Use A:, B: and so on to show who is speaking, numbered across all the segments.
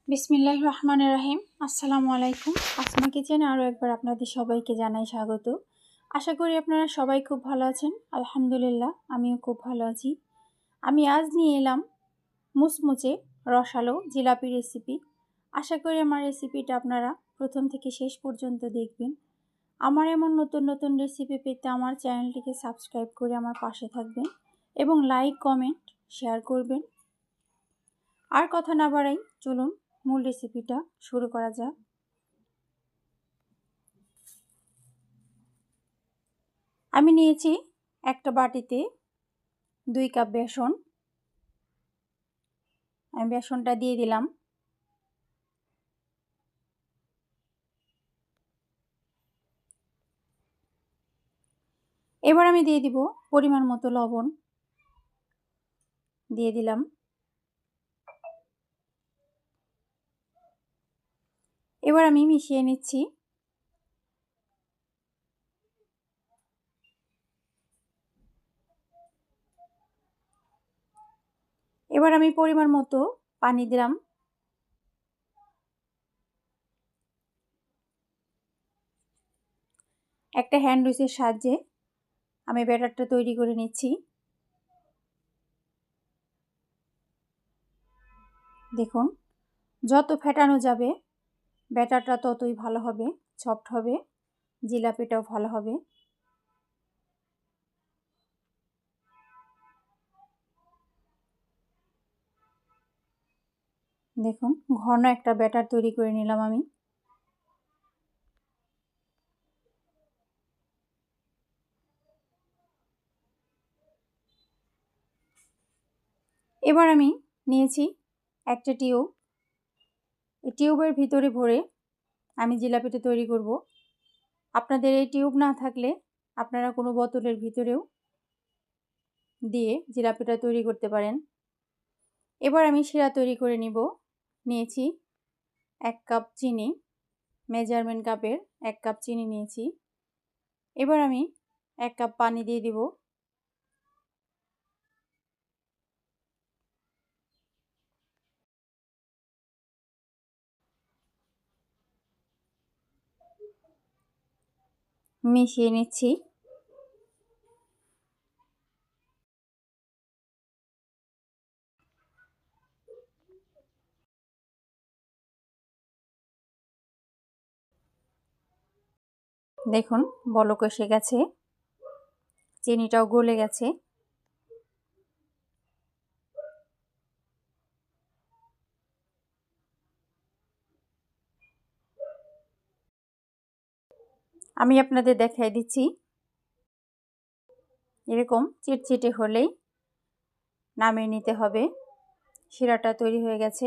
A: বিসমিল্লাহির রহমানির রহিম। আসসালামু আলাইকুম। আসমা কিচেনে আরও একবার আপনাদের সবাইকে জানাই স্বাগত। আশা করি আপনারা সবাই খুব ভালো আছেন। আলহামদুলিল্লাহ, আমিও খুব ভালো আছি। আমি আজ নিয়ে এলাম মুচমুচে রসালো জিলাপি রেসিপি। আশা করি আমার রেসিপিটা আপনারা প্রথম থেকে শেষ পর্যন্ত দেখবেন। আমার এমন নতুন নতুন রেসিপি পেতে আমার চ্যানেলটিকে সাবস্ক্রাইব করে আমার পাশে থাকবেন এবং লাইক, কমেন্ট, শেয়ার করবেন। আর কথা না বাড়াই, চলুন মূল রেসিপিটা শুরু করা যাক। আমি নিয়েছি একটা বাটিতে 2 কাপ বেসন। আমি বেসনটা দিয়ে দিলাম। এবার আমি দিয়ে দিব পরিমাণ মতো লবণ। দিয়ে দিলাম। এবার আমি মিশিয়ে নিচ্ছি। এবার আমি পরিমাণ মতো পানি দিলাম। একটা হ্যান্ড উইচের সাহায্যে আমি ব্যাটারটা তৈরি করে নিচ্ছি। দেখুন, যত ফেটানো যাবে ব্যাটারটা ততই ভালো হবে, সফট হবে, জিলাপিটাও ভালো হবে। দেখুন, ঘন একটা ব্যাটার তৈরি করে নিলাম আমি। এবার আমি নিয়েছি একটা টিউব। এই টিউবের ভিতরে ভরে আমি জিলাপিটা তৈরি করব। আপনাদের এই টিউব না থাকলে আপনারা কোনো বোতলের ভিতরেও দিয়ে জিলাপিটা তৈরি করতে পারেন। এবার আমি শিরা তৈরি করে নিয়েছি 1 কাপ চিনি, মেজারমেন্ট কাপের 1 কাপ চিনি নিয়েছি। এবার আমি 1 কাপ পানি দিয়ে দিব। মিশিয়ে নিচ্ছি। দেখুন, বলক এসে গেছে, চিনিটাও গলে গেছে। আমি আপনাদের দেখাই দিচ্ছি। এরকম চিটচিটে হলেই নামিয়ে নিতে হবে। শিরাটা তৈরি হয়ে গেছে।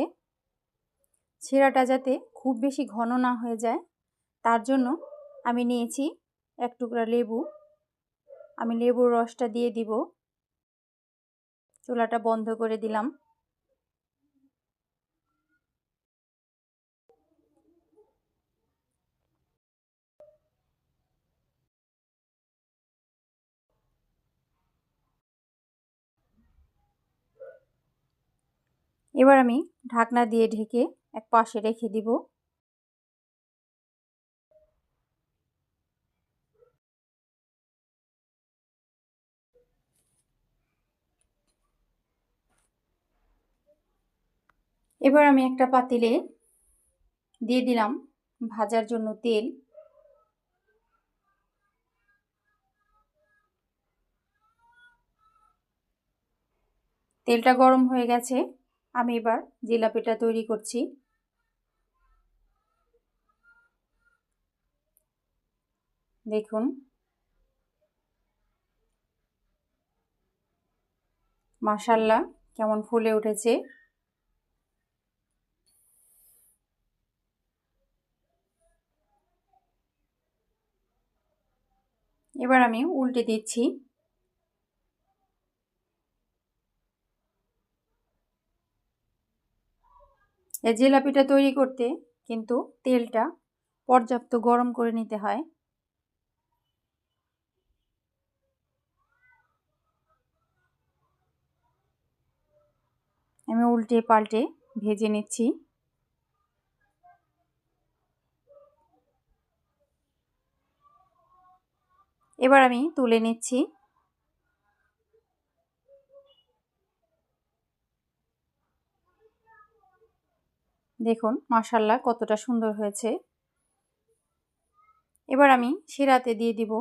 A: শিরাটা যাতে খুব বেশি ঘন না হয়ে যায় তার জন্য আমি নিয়েছি 1 টুকরা লেবু। আমি লেবুর রসটা দিয়ে দিব। চুলাটা বন্ধ করে দিলাম। এবার আমি ঢাকনা দিয়ে ঢেকে এক পাশে রেখে দিব। এবার আমি একটা পাতিলে দিয়ে দিলাম ভাজার জন্য তেল। তেলটা গরম হয়ে গেছে। আমি এবার জিলাপিটা তৈরি করছি। দেখুন, মাশাআল্লাহ কেমন ফুলে উঠেছে। এবার আমি উল্টে দিচ্ছি। এই জিলাপিটা তৈরি করতে কিন্তু তেলটা পর্যাপ্ত গরম করে নিতে হয়। আমি উল্টে পাল্টে ভেজে নিচ্ছি। এবার আমি তুলে নিচ্ছি। দেখুন মাশাআল্লাহ কতটা সুন্দর হয়েছে। এবার আমি শিরাতে দিয়ে দিব।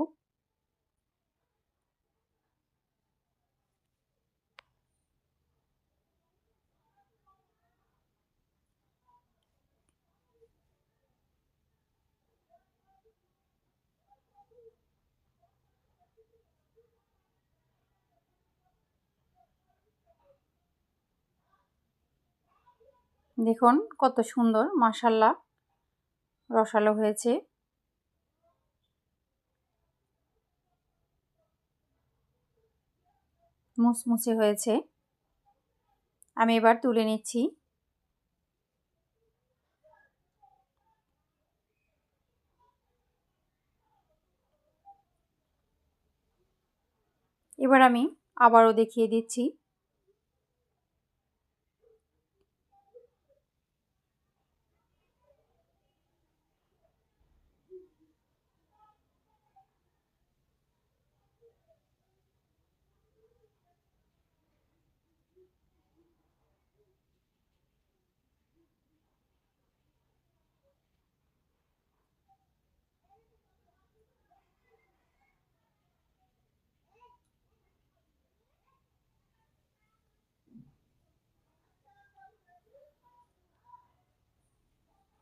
A: দেখুন কত সুন্দর মাশাআল্লাহ রসালো হয়েছে। মুচমুচে হয়েছে। আমি এবার তুলে নিচ্ছি। এবার আমি আবারও দেখিয়ে দিচ্ছি।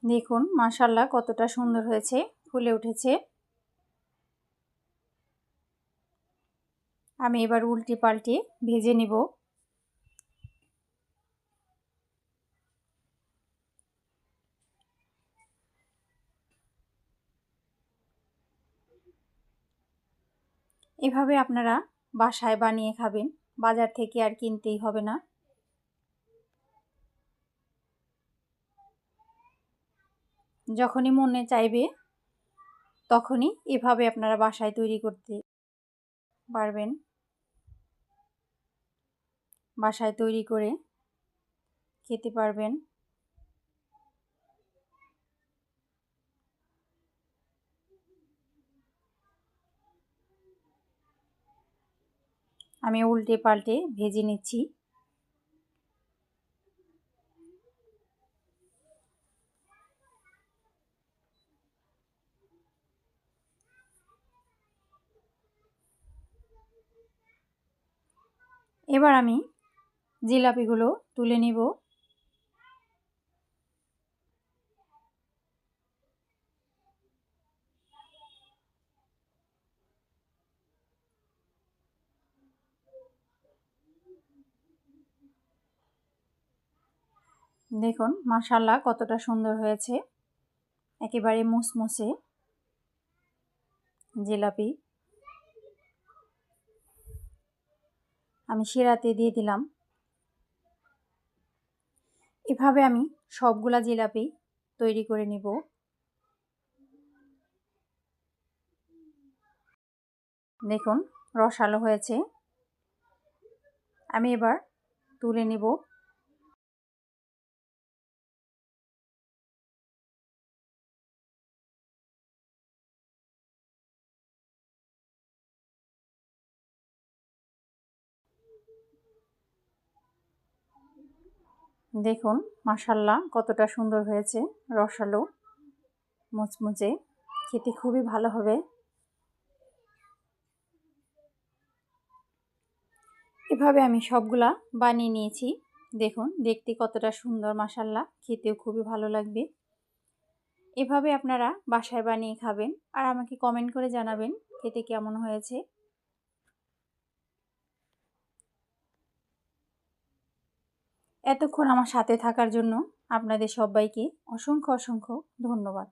A: দেখুন মাশাআল্লাহ কতটা সুন্দর হয়েছে, ফুলে উঠেছে। আমি এবার উল্টে পাল্টে ভেজে নিব। এভাবে আপনারা বাসায় বানিয়ে খাবেন, বাজার থেকে আর কিনতেই হবে না। যখনই মনে চাইবে তখনই এভাবে আপনারা বাসায় তৈরি করতে পারবেন। বাসায় তৈরি করে খেতে পারবেন। আমি উল্টে পাল্টে ভেজে নিচ্ছি। এবার আমি জিলাপিগুলো তুলে নিব। দেখুন মাশাআল্লাহ কতটা সুন্দর হয়েছে, একেবারে মুসমুসে জিলাপি। আমি শিরাতে দিয়ে দিলাম। এভাবে আমি সবগুলা জিলাপি তৈরি করে নিব। দেখুন রসালো হয়েছে। আমি এবার তুলে নিব। দেখুন মাশাআল্লাহ কতটা সুন্দর হয়েছে, রসালো মুচমুচে, খেতে খুবই ভালো হবে। এভাবে আমি সবগুলা বানিয়ে নিয়েছি। দেখুন দেখতে কতটা সুন্দর মাশাআল্লাহ, খেতেও খুবই ভালো লাগবে। এভাবে আপনারা বাসায় বানিয়ে খাবেন আর আমাকে কমেন্ট করে জানাবেন খেতে কেমন হয়েছে। এতক্ষণ আমার সাথে থাকার জন্য আপনাদের সবাইকে অসংখ্য অসংখ্য ধন্যবাদ।